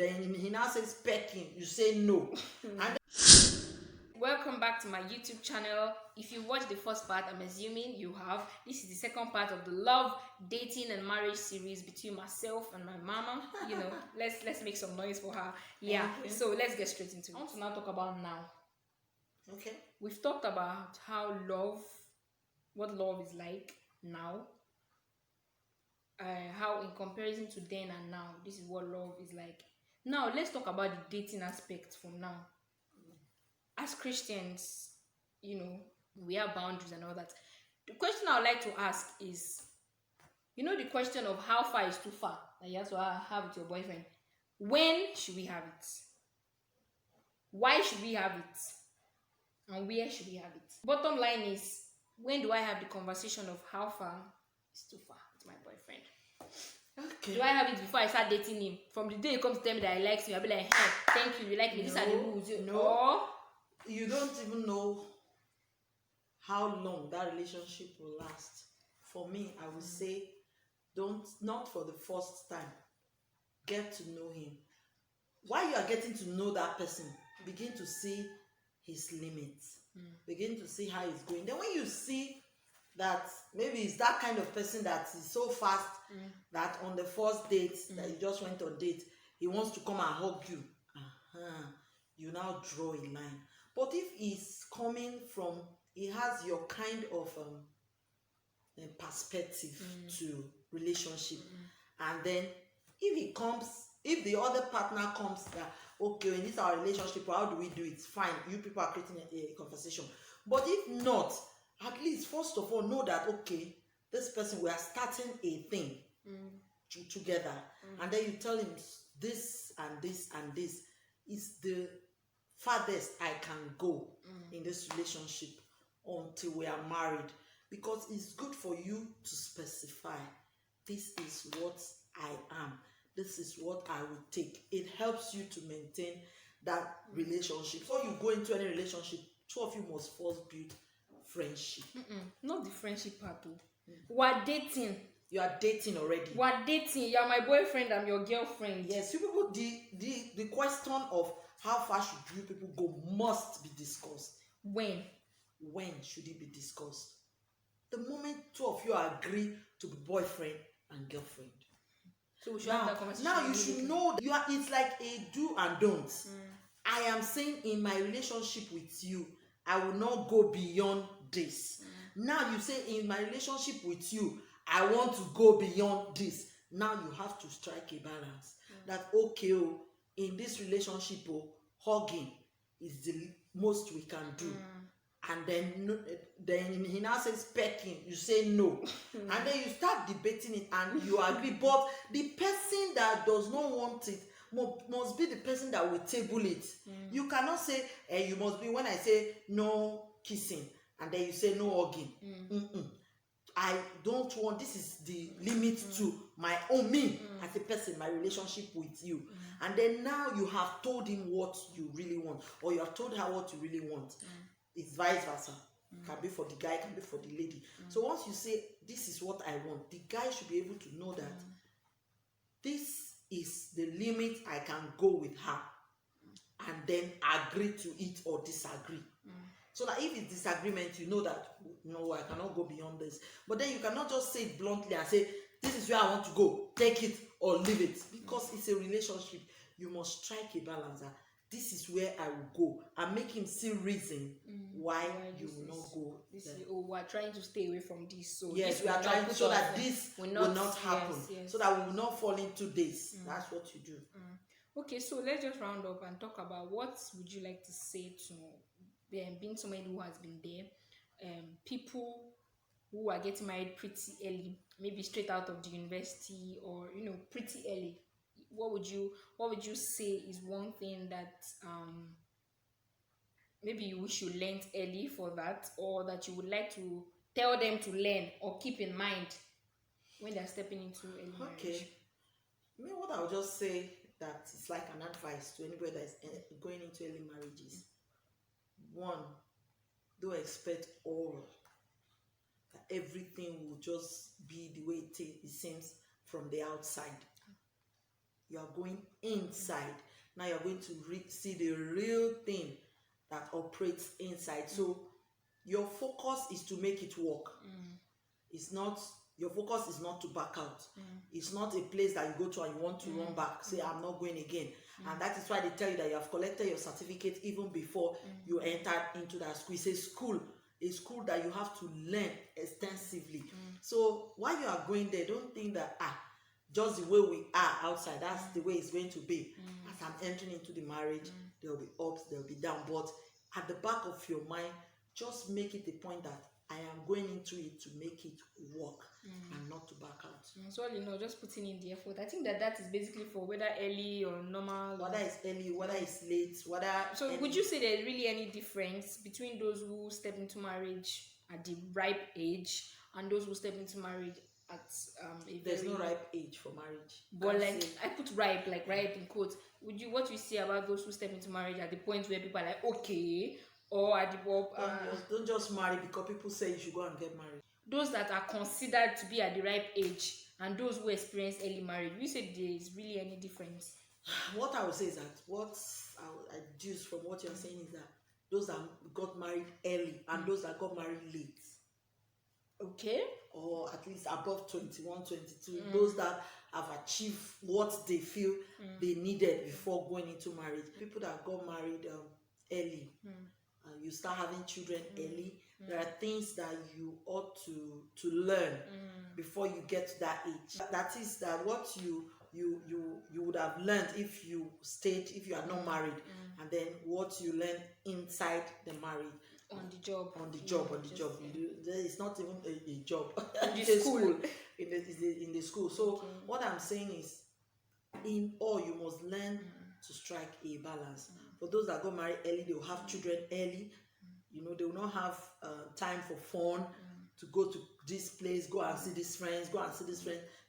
then he now says pecking, you say no. And welcome back to my YouTube channel. If you watched the first part, I'm assuming you have. This is the second part of the love, dating, and marriage series between myself and my mama. You know, let's make some noise for her. Yeah. Okay. So let's get straight into it. I want to now talk about now. Okay. We've talked about what love is like now. How in comparison to then and now, this is what love is like. Now let's talk about the dating aspect from now. As Christians, you know, we have boundaries and all that. The question I would like to ask is, you know, the question of how far is too far that you have to have with your boyfriend. When should we have it? Why should we have it? And where should we have it? Bottom line is, when do I have the conversation of how far is too far with my boyfriend? Okay. Do I have it before I start dating him? From the day he comes to tell me that he likes me, I'll be like, hey, thank you, you like me, these are the rules. No. Or You don't even know how long that relationship will last. For me, I would say, not for the first time. Get to know him. While you are getting to know that person, begin to see his limits. Begin to see how he's going. Then when you see that maybe it's that kind of person that is so fast that on the first date that you just went on date, he wants to come and hug you. You now draw a line. But if he's coming from, he has your kind of perspective to relationship, and then if the other partner comes that, okay, in this our relationship, how do we do it? Fine, you people are creating a conversation. But if not, at least first of all know that, okay, this person, we are starting a thing together, and then you tell him this and this and this is the farthest I can go in this relationship until we are married, because it's good for you to specify, this is what I am, this is what I will take. It helps you to maintain that relationship. So you go into any relationship, two of you must first build friendship. Not the friendship part too. We're dating. You are dating already. We're dating. You're my boyfriend, I'm your girlfriend. Yes, you people, the question of how far should you people go must be discussed. When Should it be discussed? The moment two of you agree to be boyfriend and girlfriend. So we should have that conversation. Now you should know that it's like a do and don't. I am saying in my relationship with you, I will not go beyond this. Now you say in my relationship with you, I want to go beyond this. Now you have to strike a balance. That okay, in this relationship, hugging is the most we can do. And then he now says pecking, you say no. And then you start debating it and you agree. But the person that does not want it must be the person that will table it. You cannot say, you must be, when I say no kissing, and then you say no hugging. I don't want, this is the limit to my own, me as a person, my relationship with you. And then now you have told him what you really want, or you have told her what you really want. It's vice versa. Can be for the guy, can be for the lady. So once you say, this is what I want, the guy should be able to know that this is the limit I can go with her, and then agree to it or disagree. So that if it's disagreement, you know that, no, I cannot go beyond this. But then you cannot just say it bluntly and say, this is where I want to go, take it or leave it. Because it's a relationship. You must strike a balance. This is where I will go, and make him see reason why you will not go. We're trying to stay away from this. So yes, we are trying so that this will not happen. Yes. So that we will not fall into this. That's what you do. Okay, so let's just round up and talk about what would you like to say to being somebody who has been there, people who are getting married pretty early, maybe straight out of the university, or pretty early. What would you say is one thing that maybe you wish you learned early for that, or that you would like to tell them to learn or keep in mind when they're stepping into early marriage? Okay. What I would just say that it's like an advice to anybody that is going into early marriages. One, don't expect that everything will just be the way it seems from the outside. you are going inside. Now you're going to see the real thing that operates inside. So your focus is to make it work. It's not, your focus is not to back out. It's not a place that you go to and you want to run back, say I'm not going again. And that is why they tell you that you have collected your certificate even before you entered into that school. It's a school that you have to learn extensively. So while you are going there, don't think that just the way we are outside, that's the way it's going to be. As I'm entering into the marriage, there will be ups, there will be down. But at the back of your mind, just make it a point that I am going into it to make it work and not to back out. So, just putting in the effort. I think that is basically for whether early or normal. Whether it's early, whether it's late, whether... So, would you say there's really any difference between those who step into marriage at the ripe age and those who step into marriage at There's no ripe age for marriage. But I put ripe, like ripe in quotes. What you say about those who step into marriage at the point where people are like, okay, or at the don't just marry because people say you should go and get married. Those that are considered to be at the ripe age and those who experience early marriage, we say there is really any difference? What I would say is that what I deduce from what you're saying is that those that got married early and those that got married late, okay, or at least above 21, 22, those that have achieved what they feel they needed before going into marriage. People that got married early, you start having children early. There are things that you ought to learn before you get to that age. That is that what you would have learned if you are not married, and then what you learn inside the marriage. On the job. It's not even a job. In the school. In the school. So what I'm saying is, in all, you must learn to strike a balance. For those that got married early, they will have children early. They will not have time for fun, to go to this place, go and see these friends,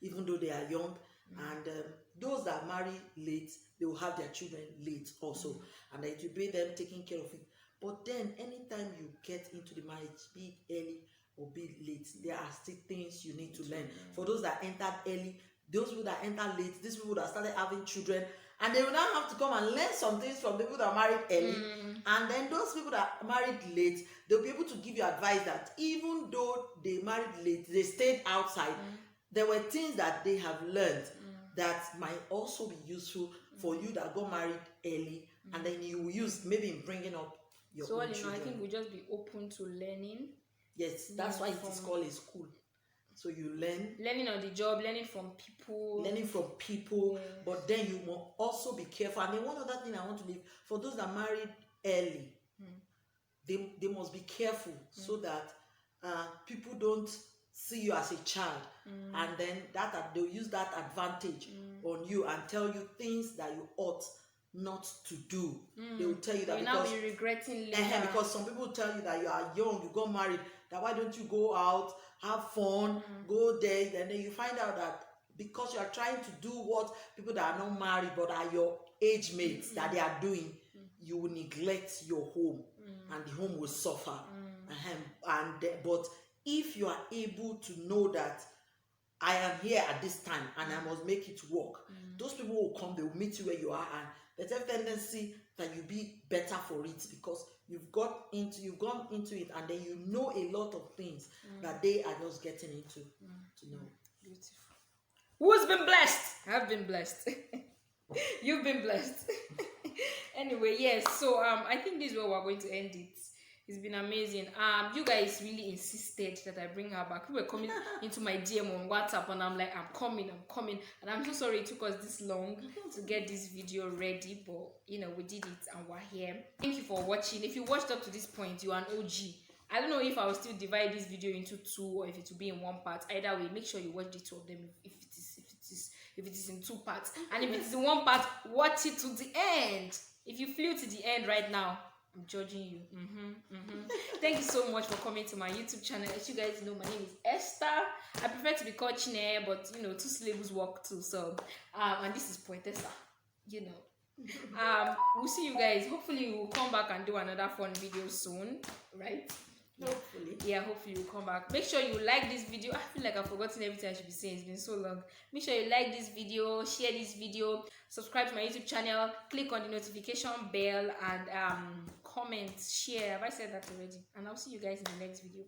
even though they are young. And those that marry late, they will have their children late also. And it will be them taking care of it. But then, anytime you get into the marriage, be it early or be it late, there are still things you need to learn. For those that entered early, those people that entered late, these people that started having children, and they will now have to come and learn some things from the people that married early. And then those people that married late, they'll be able to give you advice that even though they married late, they stayed outside, there were things that they have learned that might also be useful for you that got married early, and then you will use maybe in bringing up your own children. I think we'll just be open to learning. Yes, that's why it is called a school. So you learning on the job, learning from people. But then you must also be careful. And then one other thing I want to leave, for those that married early, they must be careful so that people don't see you as a child, and then they'll use that advantage on you and tell you things that you ought not to do. They will tell you that you'll now be regretting later. Because some people tell you that you are young, you got married, that why don't you go out, have fun, go there, and then you find out that because you are trying to do what people that are not married but are your age mates that they are doing, you will neglect your home, and the home will suffer. But if you are able to know that I am here at this time and I must make it work, those people will come, they will meet you where you are, and there's a tendency that you be better for it because you've gone into it, and then you know a lot of things that they are just getting into to know. Beautiful. Who's been blessed? I've been blessed. You've been blessed. Anyway, yes. So I think this is where we're going to end it. It's been amazing. You guys really insisted that I bring her back. People were coming into my DM on WhatsApp, and I'm like, I'm coming. And I'm so sorry it took us this long to get this video ready, but we did it and we're here. Thank you for watching. If you watched up to this point, you're an OG. I don't know if I will still divide this video into two or if it will be in one part. Either way, make sure you watch the two of them if it is in two parts. And if it is in one part, watch it to the end. If you flew to the end right now, I'm judging you. Thank you so much for coming to my YouTube channel. As you guys know, my name is Esther. I prefer to be called Chine, but two syllables work too. So, and this is Poetessa. We'll see you guys. Hopefully, we'll come back and do another fun video soon, right? Hopefully. Yeah, hopefully you'll come back. Make sure you like this video. I feel like I've forgotten everything I should be saying. It's been so long. Make sure you like this video, share this video, subscribe to my YouTube channel, click on the notification bell, and comment, share. Have I said that already? And I'll see you guys in the next video.